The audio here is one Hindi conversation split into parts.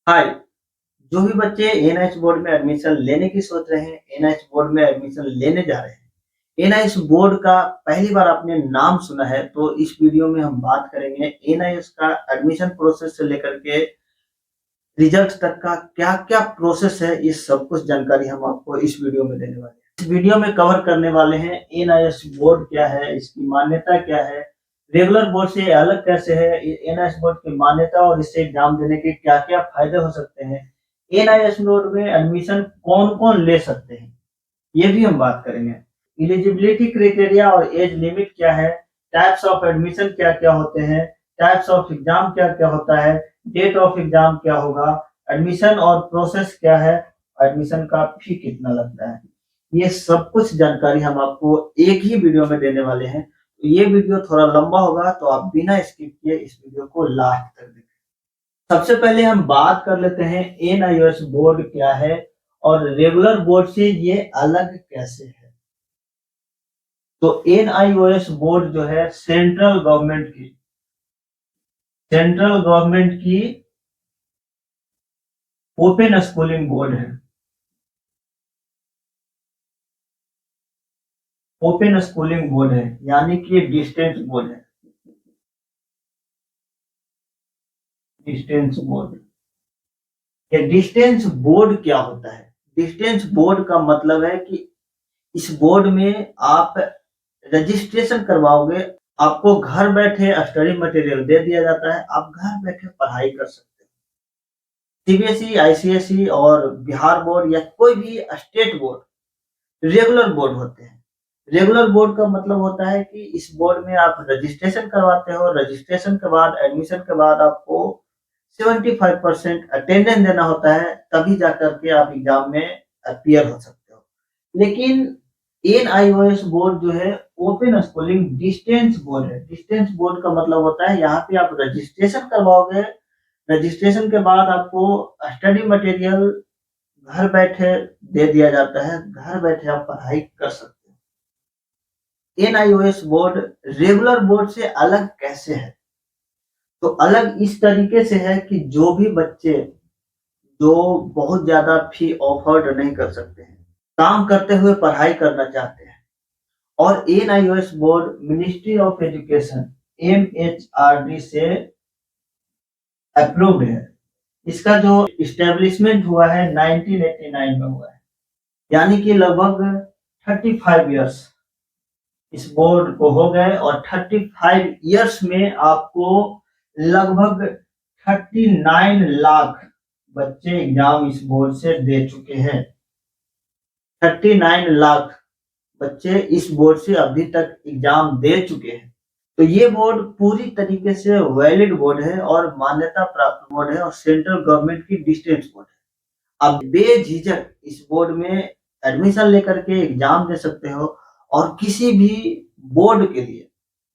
हाय। जो भी बच्चे एनआईएस बोर्ड में एडमिशन लेने की सोच रहे हैं, एनआईएस बोर्ड में एडमिशन लेने जा रहे हैं, एनआईएस बोर्ड का पहली बार आपने नाम सुना है, तो इस वीडियो में हम बात करेंगे एनआईएस का एडमिशन प्रोसेस से लेकर के रिजल्ट तक का क्या-क्या प्रोसेस है, ये सब कुछ जानकारी हम आपको इस वीडियो में देने वाले हैं। इस वीडियो में कवर करने वाले हैं एनआईएस बोर्ड क्या है, इसकी मान्यता क्या है, रेगुलर बोर्ड से अलग कैसे है, एनआईएस बोर्ड की मान्यता और इससे एग्जाम देने के क्या-क्या फायदे हो सकते हैं, एनआईएस बोर्ड में एडमिशन कौन-कौन ले सकते हैं, ये भी हम बात करेंगे। एलिजिबिलिटी क्राइटेरिया और एज लिमिट क्या है, टाइप्स ऑफ एडमिशन क्या-क्या होते हैं, टाइप्स ऑफ एग्जाम क्या-क्या होता है, डेट ऑफ एग्जाम क्या होगा, एडमिशन और प्रोसेस क्या है, एडमिशन का फी कितना लगता है। ये सब कुछ जानकारी हम आपको एक ही वीडियो में देने वाले हैं। तो ये वीडियो थोड़ा लंबा होगा, तो आप बिना स्किप किए इस वीडियो को लास्ट तक देखें। सबसे पहले हम बात कर लेते हैं एनआईओएस बोर्ड क्या है और रेगुलर बोर्ड से ये अलग कैसे है। तो एनआईओएस बोर्ड जो है सेंट्रल गवर्नमेंट की ओपन स्कूलिंग बोर्ड है। ओपन स्कूलिंग बोर्ड है, यानी कि डिस्टेंस बोर्ड है। डिस्टेंस बोर्ड, ये डिस्टेंस बोर्ड क्या होता है? डिस्टेंस बोर्ड का मतलब है कि इस बोर्ड में आप रजिस्ट्रेशन करवाओगे, आपको घर बैठे स्टडी मटेरियल दे दिया जाता है, आप घर बैठे पढ़ाई कर सकते हो। सीबीएसई, आईसीएसई और बिहार बोर्ड या कोई भी स्टेट बोर्ड रेगुलर बोर्ड होते हैं। रेगुलर बोर्ड का मतलब होता है कि इस बोर्ड में आप रजिस्ट्रेशन करवाते हो, रजिस्ट्रेशन के बाद एडमिशन के बाद आपको 75% अटेंडेंस देना होता है, तभी जाकर के आप एग्जाम में अपीयर हो सकते हो। लेकिन एनआईओएस बोर्ड जो है ओपन स्कूलिंग डिस्टेंस बोर्ड है। डिस्टेंस बोर्ड का मतलब होता है यहाँ पे आप रजिस्ट्रेशन करवाओगे, रजिस्ट्रेशन के बाद आपको स्टडी मटेरियल घर बैठे दे दिया जाता है, घर बैठे आप पढ़ाई कर सकते हो। एनआईओएस बोर्ड रेगुलर बोर्ड से अलग कैसे है? तो अलग इस तरीके से है कि जो भी बच्चे जो बहुत ज्यादा फी अफोर्ड नहीं कर सकते हैं, काम करते हुए पढ़ाई करना चाहते हैं, और NIOS board ministry of education MHRD से अप्रूव्ड है। इसका जो इस्टेब्लिशमेंट हुआ है 1989 में हुआ है, यानी कि लगभग 35 इयर्स इस बोर्ड को हो गए, और 35 इयर्स में आपको लगभग 39 लाख बच्चे एग्जाम इस बोर्ड से दे चुके हैं। 39 लाख बच्चे इस बोर्ड से अभी तक एग्जाम दे चुके हैं। तो ये बोर्ड पूरी तरीके से वैलिड बोर्ड है और मान्यता प्राप्त बोर्ड है और सेंट्रल गवर्नमेंट की डिस्टेंस बोर्ड है। आप बेझिझक इस बोर्ड में एडमिशन लेकर के एग्जाम दे सकते हो, और किसी भी बोर्ड के लिए,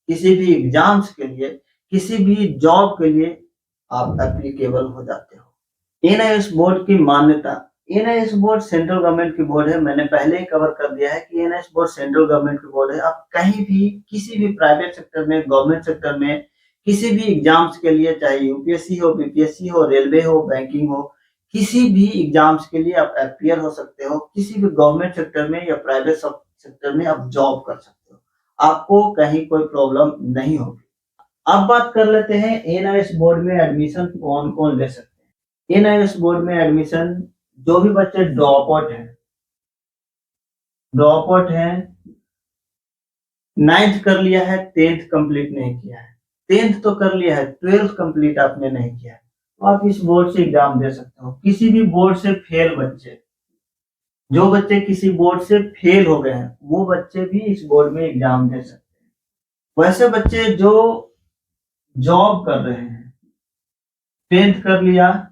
किसी भी एग्जाम्स के लिए, किसी भी जॉब के लिए आप एप्लीकेबल हो जाते हो। एनआईएस बोर्ड की मान्यता, एनआईएस बोर्ड सेंट्रल गवर्नमेंट की बोर्ड है। मैंने पहले ही कवर कर दिया है कि एनआईएस बोर्ड सेंट्रल गवर्नमेंट की बोर्ड है। आप कहीं भी किसी भी प्राइवेट सेक्टर में, गवर्नमेंट सेक्टर में, किसी भी एग्जाम्स के लिए, चाहे यूपीएससी हो, बीपीएससी हो, रेलवे हो, बैंकिंग हो, किसी भी एग्जाम्स के लिए आप अपियर हो सकते हो। किसी भी गवर्नमेंट सेक्टर में या प्राइवेट सेक्टर में आप जॉब कर सकते हो, आपको कहीं कोई प्रॉब्लम नहीं होगी। अब बात कर लेते हैं एनआईएस बोर्ड में एडमिशन कौन कौन ले सकते हैं। एनआईएस बोर्ड में एडमिशन जो भी बच्चे ड्रॉप आउट हैं, 9th कर लिया है, 10th कंप्लीट नहीं किया है, 10th तो कर लिया है, 12th कंप्लीट आपने नहीं किया है, तो आप इस बोर्ड से एग्जाम दे सकते हो। किसी भी बोर्ड से फेल बच्चे, जो बच्चे किसी बोर्ड से फेल हो गए हैं, वो बच्चे भी इस बोर्ड में एग्जाम दे सकते हैं। वैसे बच्चे जो जॉब कर रहे हैं, 10th कर लिया,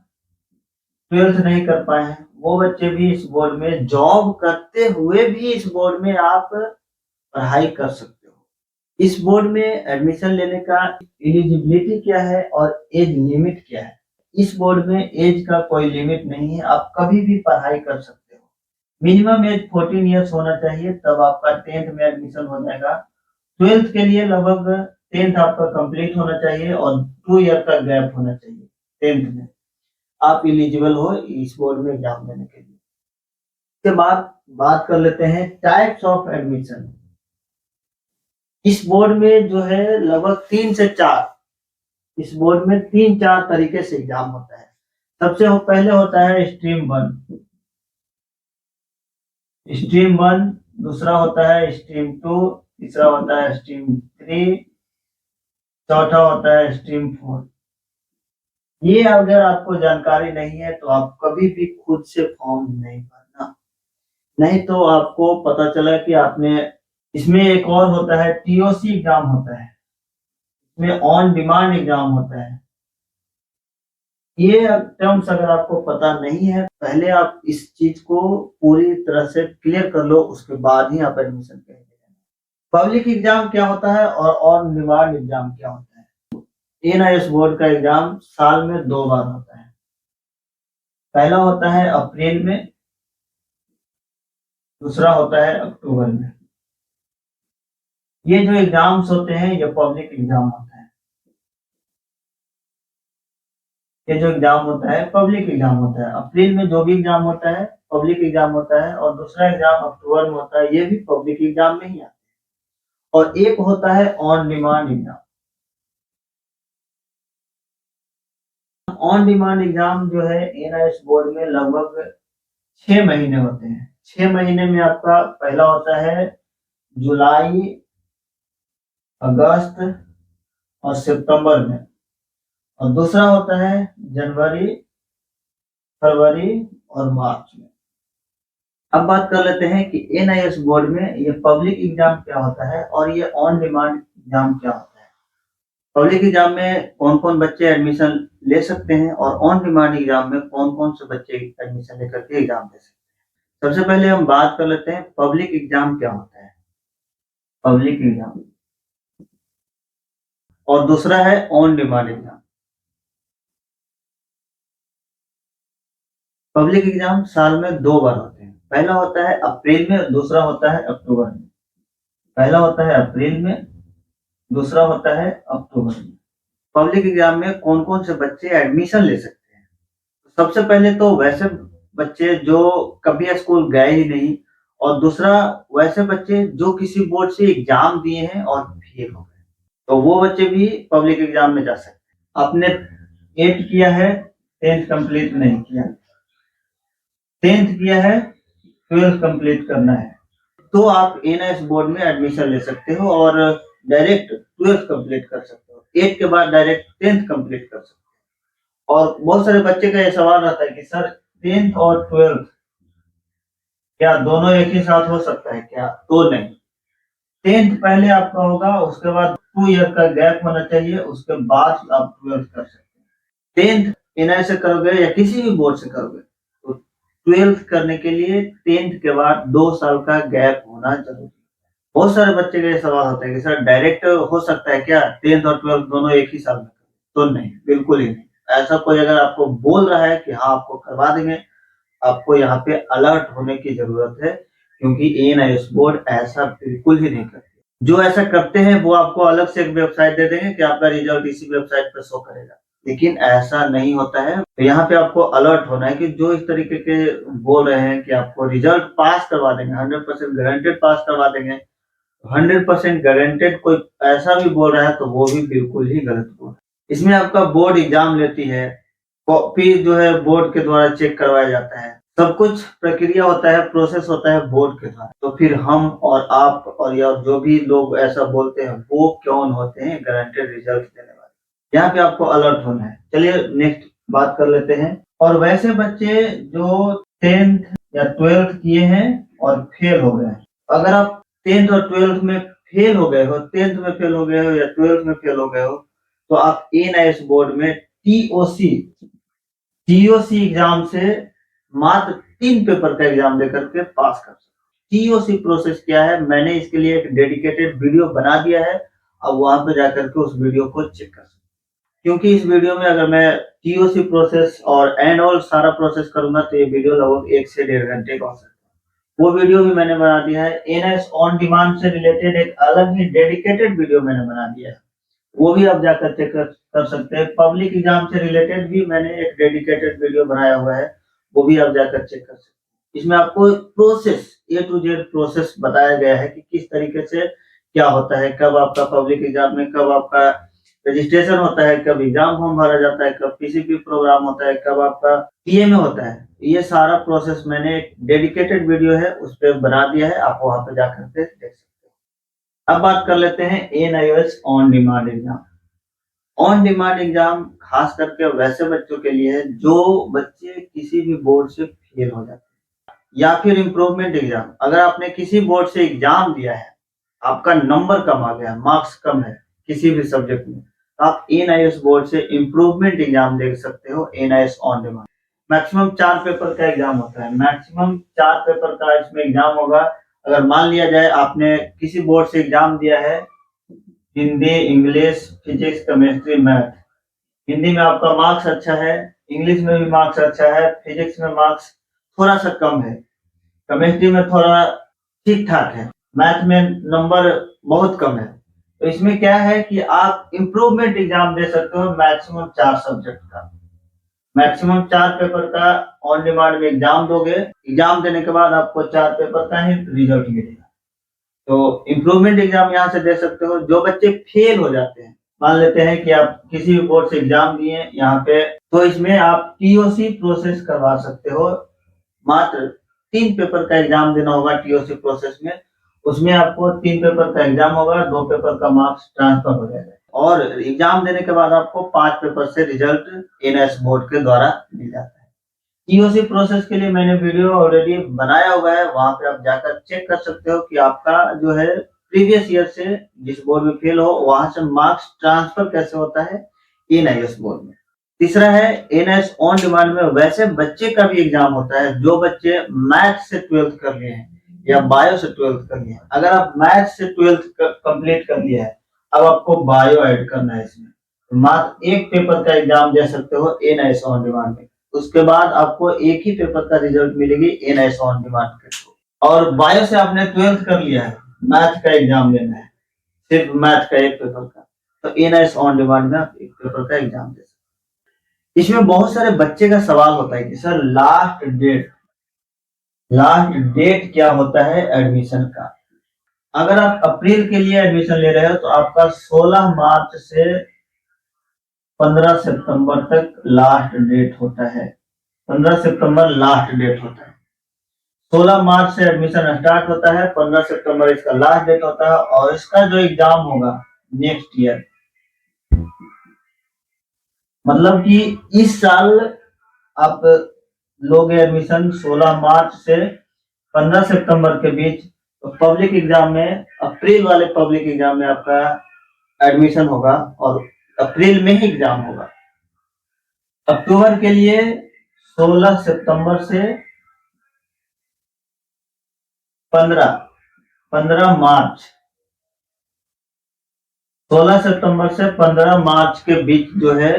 12th नहीं कर पाए हैं, वो बच्चे भी इस बोर्ड में, जॉब करते हुए भी इस बोर्ड में आप पढ़ाई कर सकते हो। इस बोर्ड में एडमिशन लेने का एलिजिबिलिटी क्या है और एज लिमिट क्या है? इस बोर्ड में एज का कोई लिमिट नहीं है, आप कभी भी पढ़ाई कर सकते हो। मिनिमम एज 14 इयर्स होना चाहिए, तब आपका 10th में एडमिशन हो जाएगा। 12th के लिए लगभग 10th आपका कंप्लीट होना चाहिए और 2 ईयर का गैप होना चाहिए 10th में। आप एलिजिबल हो इस बोर्ड में एग्जाम देने के लिए। इसके बाद बात कर लेते हैं टाइप्स ऑफ एडमिशन। इस बोर्ड में जो है लगभग 3 से 4, इस बोर्ड में 3-4 तरीके से एग्जाम होता है। सबसे पहले होता है स्ट्रीम 1, स्ट्रीम 1, दूसरा होता है स्ट्रीम 2, तीसरा होता है स्ट्रीम 3, चौथा होता है स्ट्रीम 4। ये अगर आपको जानकारी नहीं है तो आप कभी भी खुद से फॉर्म नहीं भरना, नहीं तो आपको पता चला कि आपने, इसमें एक और होता है टीओसी एग्जाम होता है, इसमें ऑन डिमांड एग्जाम होता है। ये टर्म्स अगर आपको पता नहीं है, पहले आप इस चीज को पूरी तरह से क्लियर कर लो, उसके बाद ही आप एडमिशन करेंगे। पब्लिक एग्जाम क्या होता है और ऑन डिमांड एग्जाम क्या होता है? एनआईएस बोर्ड का एग्जाम साल में 2 बार होता है। पहला होता है अप्रैल में, दूसरा होता है अक्टूबर में। ये जो एग्जाम्स होते हैं ये पब्लिक एग्जाम होता है। ये जो एग्जाम होता है पब्लिक एग्जाम होता है। अप्रैल में जो भी एग्जाम होता है पब्लिक एग्जाम होता है, और दूसरा एग्जाम अक्टूबर में होता है, ये भी पब्लिक एग्जाम में ही आता है। और एक होता है on demand exam. On demand exam जो है एनआईएस बोर्ड में लगभग 6 महीने होते हैं। 6 महीने में आपका पहला होता है जुलाई, अगस्त और सितंबर में, और दूसरा होता है जनवरी, फरवरी और मार्च में। अब बात कर लेते हैं कि एनआईएस बोर्ड में ये पब्लिक एग्जाम क्या होता है और ये ऑन डिमांड एग्जाम क्या होता है। पब्लिक एग्जाम में कौन कौन बच्चे एडमिशन ले सकते हैं और ऑन डिमांड एग्जाम में कौन कौन से बच्चे एडमिशन लेकर के एग्जाम दे सकते हैं। सबसे पहले हम बात कर लेते हैं पब्लिक एग्जाम क्या होता है। पब्लिक एग्जाम और दूसरा है on demand exam. Public exam साल में 2 बार होते हैं। पहला होता है अप्रैल में, दूसरा होता है अक्टूबर में। पहला होता है अप्रैल में, दूसरा होता है अक्टूबर में। पब्लिक एग्जाम में कौन कौन से बच्चे एडमिशन ले सकते हैं? सबसे पहले तो वैसे बच्चे जो कभी स्कूल गए ही नहीं, और दूसरा वैसे बच्चे जो किसी बोर्ड से एग्जाम दिए हैं और फेल हो गए, तो वो बच्चे भी पब्लिक एग्जाम में जा सकते हैं। आपने 8th किया है, 10th कंप्लीट नहीं किया, 10th किया है, 12th कंप्लीट करना है, तो आप एनआईएस बोर्ड में एडमिशन ले सकते हो और डायरेक्ट 12th कंप्लीट कर सकते हो। 8 के बाद डायरेक्ट 10th कंप्लीट कर सकते हो। और बहुत सारे बच्चे का ये सवाल रहता है कि सर 10th और 12th क्या दोनों एक ही साथ हो सकता है क्या? तो नहीं, 10th पहले आपका होगा, उसके बाद 2 ईयर का गैप होना चाहिए, उसके बाद आप 12th कर सकते हैं। 10th एनआई से करोगे या किसी भी बोर्ड से करोगे तो 12th करने के लिए 10th के बाद 2 साल का गैप होना जरूरी है। बहुत सारे बच्चे का ये सवाल होता है कि सर डायरेक्ट हो सकता है क्या 10th और 12th दोनों एक ही साल में? तो नहीं, बिल्कुल ही नहीं। ऐसा कोई अगर आपको बोल रहा है कि हाँ आपको करवा देंगे, आपको यहाँ पे अलर्ट होने की जरूरत है, क्योंकि एएनआईएस बोर्ड ऐसा बिल्कुल ही नहीं करती। जो ऐसा करते हैं वो आपको अलग से एक वेबसाइट दे देंगे कि आपका रिजल्ट इसी वेबसाइट पर शो करेगा, लेकिन ऐसा नहीं होता है। तो यहाँ पे आपको अलर्ट होना है कि जो इस तरीके के बोल रहे हैं कि आपको रिजल्ट पास करवा देंगे, 100% गारंटेड पास करवा देंगे, 100% गारंटेड कोई ऐसा भी बोल रहा है तो वो भी बिल्कुल ही गलत बोल रहा है। इसमें आपका बोर्ड एग्जाम लेती है, कॉपी जो है बोर्ड के द्वारा चेक करवाया जाता है, सब कुछ प्रक्रिया होता है, प्रोसेस होता है बोर्ड के द्वारा। तो फिर हम और आप और या जो भी लोग ऐसा बोलते हैं वो कौन होते हैं गारंटेड रिजल्ट देने वाले? यहाँ पे आपको अलर्ट होना है। चलिए नेक्स्ट बात कर लेते हैं। और वैसे बच्चे जो 10th या 12th किए हैं और फेल हो गए हैं, अगर आप 10th और 12th में फेल हो गए हो, 10th में फेल हो गए हो या 12th में फेल हो गए हो, तो आप एनआईएस बोर्ड में टीओसी एग्जाम से मात्र 3 पेपर का एग्जाम देकर के पास कर सकते हो। टीओसी प्रोसेस क्या है, मैंने इसके लिए एक डेडिकेटेड वीडियो बना दिया है, अब वहां पे जाकर के उस वीडियो को चेक कर सकते हो। क्योंकि इस वीडियो में अगर मैं टीओसी प्रोसेस और एंड ऑल सारा प्रोसेस करूंगा तो ये वीडियो लगभग 1 से 1.5 घंटे का हो सकता है। वो वीडियो भी मैंने बना दिया है। एनआईएस ऑन डिमांड से रिलेटेड एक अलग ही डेडिकेटेड वीडियो मैंने बना दिया है, वो भी आप जाकर चेक कर सकते हैं। पब्लिक एग्जाम से रिलेटेड भी मैंने एक डेडिकेटेड वीडियो बनाया हुआ है, वो भी आप जाकर चेक कर सकते हैं। इसमें आपको process A to Z process बताया गया है कि किस तरीके से क्या होता है, कब आपका पब्लिक एग्जाम में कब आपका रजिस्ट्रेशन होता है, कब एग्जाम फॉर्म भरा जाता है, कब पीसीपी प्रोग्राम होता है, कब आपका पीएमए होता है। ये सारा प्रोसेस मैंने एक डेडिकेटेड वीडियो है उस पर बना दिया है, आप वहां पे जाकर के देख सकते हैं। अब बात कर लेते हैं NIOS on demand exam. On demand exam खास करके वैसे बच्चों के लिए है जो बच्चे किसी भी बोर्ड से फेल हो जाते हैं, या फिर इम्प्रूवमेंट एग्जाम। अगर आपने किसी बोर्ड से एग्जाम दिया है, आपका नंबर कम आ गया, मार्क्स कम है किसी भी सब्जेक्ट में, तो आप एनआईएस बोर्ड से इम्प्रूवमेंट एग्जाम दे सकते हो, NIS on demand. Maximum 4 paper का एग्जाम होता है, मैक्सिमम 4 पेपर का इसमें एग्जाम होगा। अगर मान लिया जाए आपने किसी बोर्ड से एग्जाम दिया है, Hindi, English, physics, chemistry, math. Hindi में आपका मार्क्स अच्छा है, इंग्लिश में भी मार्क्स अच्छा है, फिजिक्स में मार्क्स थोड़ा सा कम है, केमिस्ट्री में थोड़ा ठीक ठाक है, मैथ में नंबर बहुत कम है। तो इसमें क्या है कि आप इम्प्रूवमेंट एग्जाम दे सकते हो मैक्सिमम 4 सब्जेक्ट का, मैक्सिमम 4 पेपर का ऑन डिमांड में एग्जाम दोगे। एग्जाम देने के बाद आपको 4 पेपर का ही रिजल्ट मिलेगा। तो इम्प्रूवमेंट एग्जाम यहाँ से दे सकते हो। जो बच्चे फेल हो जाते हैं, मान लेते हैं कि आप किसी भी बोर्ड से एग्जाम दिए यहाँ पे, तो इसमें आप टीओसी प्रोसेस करवा सकते हो। मात्र 3 पेपर का एग्जाम देना होगा टीओसी प्रोसेस में। उसमें आपको 3 पेपर का एग्जाम होगा, 2 पेपर का मार्क्स ट्रांसफर हो जाएगा, और एग्जाम देने के बाद आपको 5 पेपर से रिजल्ट एनआईएस बोर्ड के द्वारा मिल जाता है। टीओसी प्रोसेस के लिए मैंने वीडियो ऑलरेडी बनाया हुआ है, वहां पे आप जाकर चेक कर सकते हो कि आपका जो है प्रीवियस ईयर से जिस बोर्ड में फेल हो वहां से मार्क्स ट्रांसफर कैसे होता है एनआईएस बोर्ड में। तीसरा है एनआईएस ऑन डिमांड में वैसे बच्चे का भी एग्जाम होता है जो बच्चे मैथ से 12th कर लिए हैं या बायो से 12th कर लिए हैं। अगर आप मैथ से 12th कंप्लीट कर लिया है, अब आपको बायो ऐड करना है इसमें, तो मात्र 1 पेपर का एग्जाम दे सकते हो एनआईएस ऑन डिमांड में। उसके बाद आपको एक ही पेपर का रिजल्ट मिलेगी एनआईएस ऑन डिमांड के थ्रू। और बायो से आपने 12th कर लिया है, मैथ का एग्जाम देना है, सिर्फ मैथ का 1 पेपर का, तो एनआईएस ऑन डिमांड में आप 1 पेपर का एग्जाम दे सकते हैं। इसमें बहुत सारे बच्चे का सवाल होता है कि सर लास्ट डेट क्या होता है एडमिशन का। अगर आप अप्रैल के लिए एडमिशन ले रहे हो तो आपका 16 मार्च से 15 सितंबर तक लास्ट डेट होता है। 15 सितंबर लास्ट डेट होता है। 16 मार्च से एडमिशन स्टार्ट होता है, 15 सितंबर इसका लास्ट डेट होता है। और इसका जो एग्जाम होगा नेक्स्ट ईयर, मतलब कि इस साल आप लोगे एडमिशन 16 मार्च से 15 सितंबर के बीच, तो पब्लिक एग्जाम में अप्रैल वाले पब्लिक एग्जाम में आपका एडमिशन होगा और अप्रैल में ही एग्जाम होगा। अक्टूबर के लिए 16 सितंबर से 15 मार्च, 16 सितंबर से 15 मार्च के बीच जो है,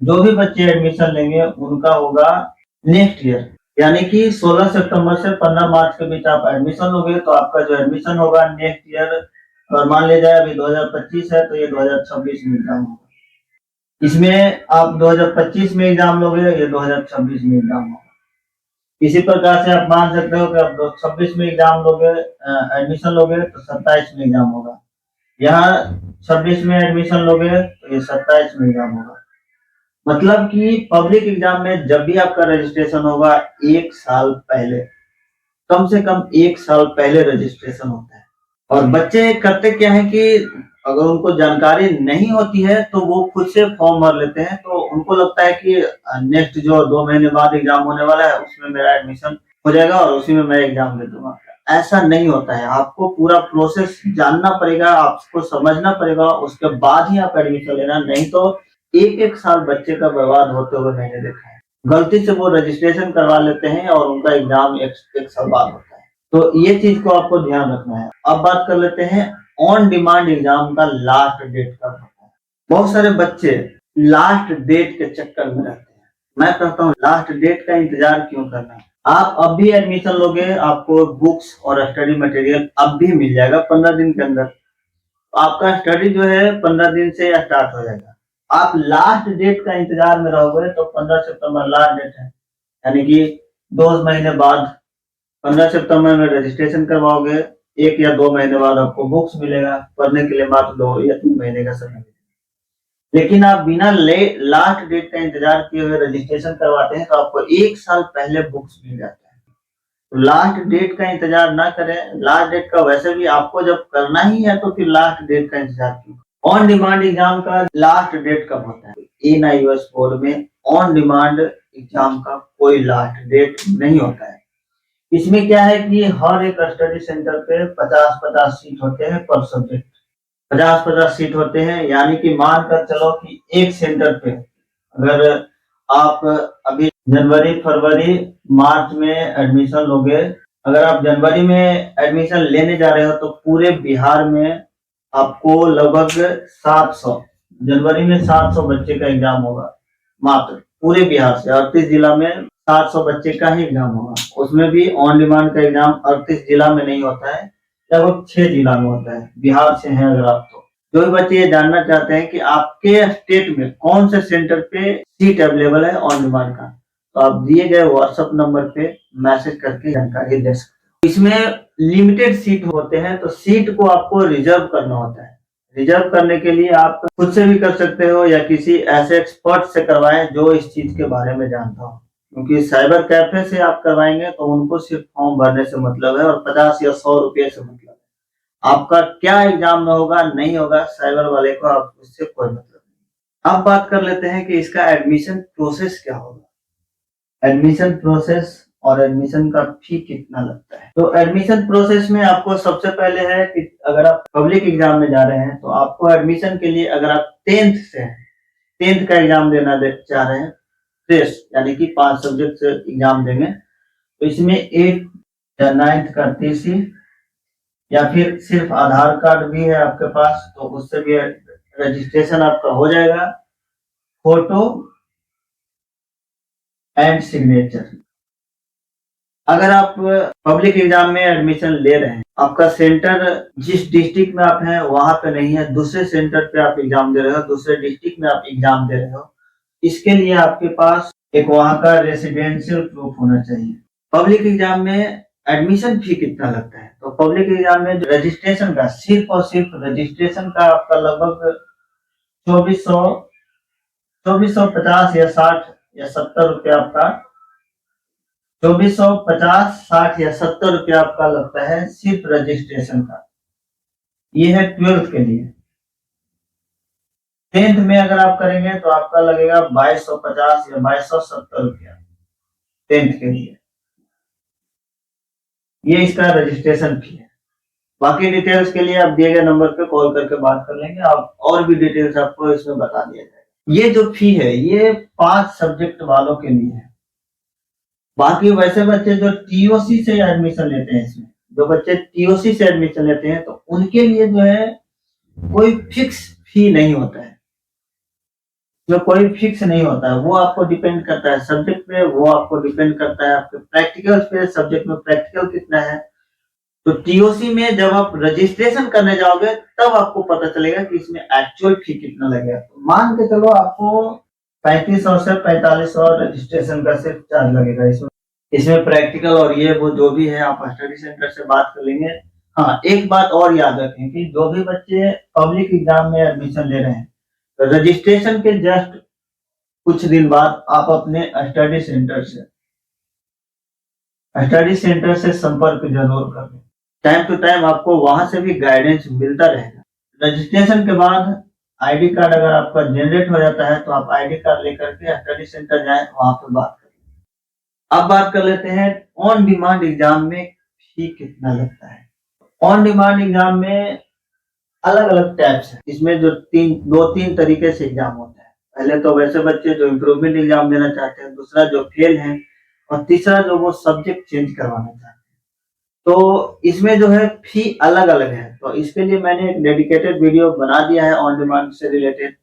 जो भी बच्चे एडमिशन लेंगे उनका होगा नेक्स्ट ईयर। यानी कि 16 सितंबर से 15 मार्च के बीच आप एडमिशन लोगे तो आपका जो एडमिशन होगा नेक्स्ट ईयर, और मान लिया जाए अभी 2025 है तो ये 2026 में एग्जाम होगा। इसमें आप 2025 में एग्जाम लोगे, ये 2026 में एग्जाम होगा। इसी प्रकार से आप मान सकते हो कि आप 26 में एग्जाम लोगे, एडमिशन लोगे तो 27 में एग्जाम होगा। यहाँ 26 में एडमिशन लोगे तो ये 27 में एग्जाम होगा। मतलब कि पब्लिक एग्जाम में जब भी आपका रजिस्ट्रेशन होगा 1 साल पहले, कम से कम 1 साल पहले रजिस्ट्रेशन होता है। और बच्चे करते क्या है कि अगर उनको जानकारी नहीं होती है तो वो खुद से फॉर्म भर लेते हैं, तो उनको लगता है कि नेक्स्ट जो 2 महीने बाद एग्जाम होने वाला है उसमें मेरा एडमिशन हो जाएगा और उसी में मैं एग्जाम दे दूंगा। ऐसा नहीं होता है, आपको पूरा प्रोसेस जानना पड़ेगा, आपको समझना पड़ेगा, उसके बाद ही आप एडमिशन लेना। नहीं तो 1-1 साल बच्चे का बर्बाद होते हुए मैंने देखा है। गलती से वो रजिस्ट्रेशन करवा लेते हैं और उनका एग्जाम एक साल बाद होता है। तो ये चीज को आपको ध्यान रखना है। अब बात कर लेते हैं ऑन डिमांड एग्जाम का लास्ट डेट कब होता है। बहुत सारे बच्चे लास्ट डेट के चक्कर में रहते हैं। मैं कहता हूँ लास्ट डेट का इंतजार क्यों करना है। आप अब भी एडमिशन लोगे, आपको बुक्स और स्टडी मटेरियल अब भी मिल जाएगा 15 दिन के अंदर। आपका स्टडी जो है 15 दिन से स्टार्ट हो जाएगा। आप लास्ट डेट का इंतजार में रहोगे तो 15 सितंबर लास्ट डेट है, यानी कि 2 महीने बाद 15 सितंबर में रजिस्ट्रेशन करवाओगे, 1 या 2 महीने बाद आपको बुक्स मिलेगा, पढ़ने के लिए मात्र 2 या 3 महीने का समय। लेकिन आप बिना लास्ट डेट का इंतजार किए हुए रजिस्ट्रेशन करवाते हैं तो आपको 1 साल पहले बुक्स मिल जाता है। तो लास्ट डेट का इंतजार ना करें। लास्ट डेट का वैसे भी आपको जब करना ही है तो फिर लास्ट डेट का इंतजार क्यों। ऑन डिमांड एग्जाम का लास्ट डेट कब होता है? NIOS बोर्ड में ऑन डिमांड एग्जाम का कोई लास्ट डेट नहीं होता है। इसमें क्या है कि हर एक स्टडी सेंटर पे 50-50 सीट होते हैं पर सब्जेक्ट। 50-50 सीट होते हैं, यानी कि मान कर चलो कि एक सेंटर पे अगर आप अभी जनवरी, फरवरी, मार्च में एडमिशन लोगे, अगर आप जनवरी में एडमिशन लेने जा रहे हो तो पूरे बिहार में आपको लगभग 700, जनवरी में 700 बच्चे का एग्जाम होगा मात्र पूरे बिहार से। 38 जिला में 700 बच्चे का ही एग्जाम होगा। उसमें भी ऑन डिमांड का एग्जाम 38 जिला में नहीं होता है, लगभग 6 जिला में होता है। बिहार से हैं अगर आप तो जो भी बच्चे ये जानना चाहते हैं कि आपके स्टेट में कौन से सेंटर पे सीट अवेलेबल है ऑन डिमांड का, तो आप दिए गए व्हाट्सएप नंबर पे मैसेज करके जानकारी दे सकते हैं। इसमें लिमिटेड सीट होते हैं तो सीट को आपको रिजर्व करना होता है। रिजर्व करने के लिए आप खुद से भी कर सकते हो या किसी ऐसे एक्सपर्ट से करवाएं जो इस चीज के बारे में जानता हो, क्योंकि साइबर कैफे से आप करवाएंगे तो उनको सिर्फ फॉर्म भरने से मतलब है और 50 या 100 रुपये से मतलब है। आपका क्या एग्जाम में होगा नहीं होगा, साइबर वाले को आप उससे कोई मतलब नहीं। अब बात कर लेते हैं कि इसका एडमिशन प्रोसेस क्या होगा। एडमिशन प्रोसेस और एडमिशन का फी कितना लगता है। तो एडमिशन प्रोसेस में आपको सबसे पहले है कि अगर आप पब्लिक एग्जाम में जा रहे हैं तो आपको एडमिशन के लिए, अगर आप 10th से हैं, 10th का एग्जाम देना चाह रहे हैं, फ्रेश यानी कि 5 सब्जेक्ट से एग्जाम देंगे, तो इसमें 8 या 9th का TC या फिर सिर्फ आधार कार्ड भी है आपके पास तो उससे भी रजिस्ट्रेशन आपका हो जाएगा। Photo and signature. अगर आप पब्लिक एग्जाम में एडमिशन ले रहे हैं, आपका सेंटर जिस डिस्ट्रिक्ट में आप हैं वहां पे नहीं है, दूसरे सेंटर पे आप एग्जाम दे रहे हो, दूसरे डिस्ट्रिक्ट में आप एग्जाम दे रहे हो, इसके लिए आपके पास एक वहां का रेसिडेंशियल प्रूफ होना चाहिए। पब्लिक एग्जाम में एडमिशन फी कितना लगता है, तो पब्लिक एग्जाम में रजिस्ट्रेशन का, सिर्फ और सिर्फ रजिस्ट्रेशन का आपका लगभग 2450 या 60 या 70 रुपये आपका, 2450, 60 या 70 रुपये आपका लगता है सिर्फ रजिस्ट्रेशन का। ये है 12th के लिए। 10th में अगर आप करेंगे तो आपका लगेगा 2250 या 2270 रुपया 10th के लिए। ये इसका रजिस्ट्रेशन फी है। बाकी डिटेल्स के लिए आप दिए गए नंबर पे कॉल करके बात कर लेंगे, आप और भी डिटेल्स आपको इसमें बता दिया जाएगा। ये जो फी है ये 5 सब्जेक्ट वालों के लिए है। बाकी वैसे बच्चे जो TOC से एडमिशन लेते हैं, इसमें जो बच्चे TOC से एडमिशन लेते हैं तो उनके लिए जो है कोई फिक्स फी नहीं होता है, जो कोई फिक्स नहीं होता है। वो आपको डिपेंड करता है सब्जेक्ट पे, वो आपको डिपेंड करता है आपके प्रैक्टिकल पे, सब्जेक्ट में प्रैक्टिकल कितना है। तो TOC में जब आप रजिस्ट्रेशन करने जाओगे तब आपको पता चलेगा कि इसमें एक्चुअल फी कितना लगेगा। तो मान के चलो आपको 3500 से 4500 रजिस्ट्रेशन का सिर्फ चार्ज लगेगा। इसमें प्रैक्टिकल और ये वो जो भी है आप स्टडी सेंटर से बात कर लेंगे। हाँ, एक बात और याद रखें कि जो भी बच्चे पब्लिक एग्जाम में एडमिशन ले रहे हैं, तो रजिस्ट्रेशन के जस्ट कुछ दिन बाद आप अपने स्टडी सेंटर से संपर्क जरूर करें। टाइम टू टाइम आपको वहां से भी गाइडेंस मिलता रहेगा। रजिस्ट्रेशन के बाद आईडी कार्ड अगर आपका जनरेट हो जाता है तो आप आईडी कार्ड लेकर के स्टडी सेंटर जाएं, वहां पे बात करें। अब बात कर लेते हैं ऑन डिमांड एग्जाम में फी कितना लगता है। ऑन डिमांड एग्जाम में अलग अलग टाइप्स है। इसमें जो 2-3 तरीके से एग्जाम होता है। पहले तो वैसे बच्चे जो इम्प्रूवमेंट एग्जाम देना चाहते हैं, दूसरा जो फेल है, और तीसरा जो वो सब्जेक्ट चेंज करवाना चाहते हैं। तो इसमें जो है फी अलग अलग है। तो इसके लिए मैंने एक डेडिकेटेड वीडियो बना दिया है ऑन डिमांड से रिलेटेड,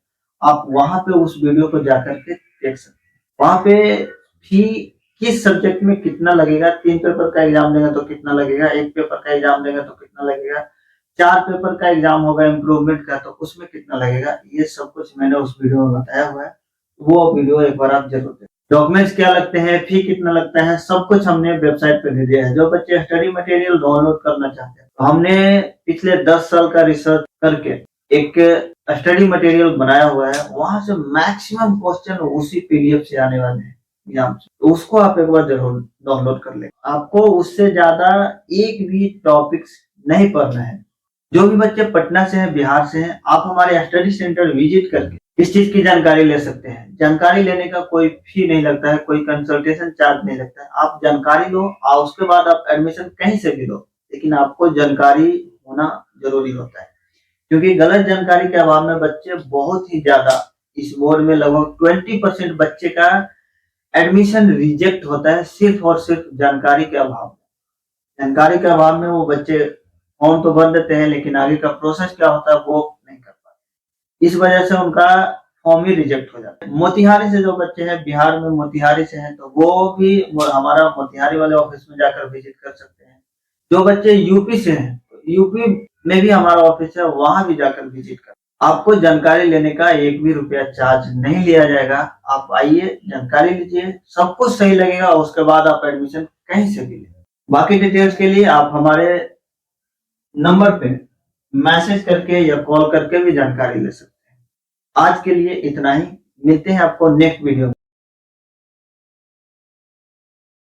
आप वहां पे उस वीडियो को जाकर के देख सकते हैं। वहां पे फी किस सब्जेक्ट में कितना लगेगा, 3 पेपर का एग्जाम देंगे तो कितना लगेगा, 1 पेपर का एग्जाम देंगे तो कितना लगेगा, 4 पेपर का एग्जाम होगा इम्प्रूवमेंट का, तो उसमें कितना लगेगा, ये सब कुछ मैंने उस वीडियो में बताया हुआ है। वो वीडियो एक बार आप जरूर देखें। डॉक्यूमेंट्स क्या लगते हैं, फी कितना लगता है, सब कुछ हमने वेबसाइट पे दे दिया है। जो बच्चे स्टडी मटेरियल डाउनलोड करना चाहते हैं, तो हमने पिछले 10 साल का रिसर्च करके एक स्टडी मटेरियल बनाया हुआ है। वहां से मैक्सिमम क्वेश्चन उसी पीडीएफ से आने वाले हैं एग्जाम से, तो उसको आप एक बार जरूर डाउनलोड कर लें। आपको उससे ज्यादा एक भी टॉपिक्स नहीं पढ़ना है। जो भी बच्चे पटना से हैं, बिहार से हैं, आप हमारे स्टडी सेंटर विजिट करके इस चीज की जानकारी ले सकते हैं। जानकारी लेने का कोई फी नहीं लगता है, कोई कंसल्टेशन चार्ज नहीं लगता है। आप जानकारी लो और उसके बाद आप एडमिशन कहीं से भी लो, लेकिन आपको जानकारी होना जरूरी होता है, क्योंकि गलत जानकारी के अभाव में बच्चे बहुत ही ज्यादा, इस बोर्ड में लगभग 20% बच्चे का एडमिशन रिजेक्ट होता है, सिर्फ और सिर्फ जानकारी के अभाव में। जानकारी के अभाव में वो बच्चे फॉर्म तो भर देते हैं, लेकिन आगे का प्रोसेस क्या होता है वो नहीं कर पाते। इस वजह से उनका फॉर्म ही रिजेक्ट हो जाता है। मोतिहारी से जो बच्चे हैं, बिहार में मोतिहारी से हैं, तो वो भी हमारा मोतिहारी वाले ऑफिस में जाकर विजिट कर सकते हैं। जो बच्चे यूपी से हैं, तो यूपी में भी हमारा ऑफिस है, वहां भी जाकर विजिट कर। आपको जानकारी लेने का एक भी रुपया चार्ज नहीं लिया जाएगा। आप आइए, जानकारी लीजिए, सब कुछ सही लगेगा, उसके बाद आप एडमिशन कहीं से भी लें। बाकी डिटेल्स के लिए आप हमारे नंबर पे मैसेज करके या कॉल करके भी जानकारी ले सकते हैं। आज के लिए इतना ही, मिलते हैं आपको नेक्स्ट वीडियो में।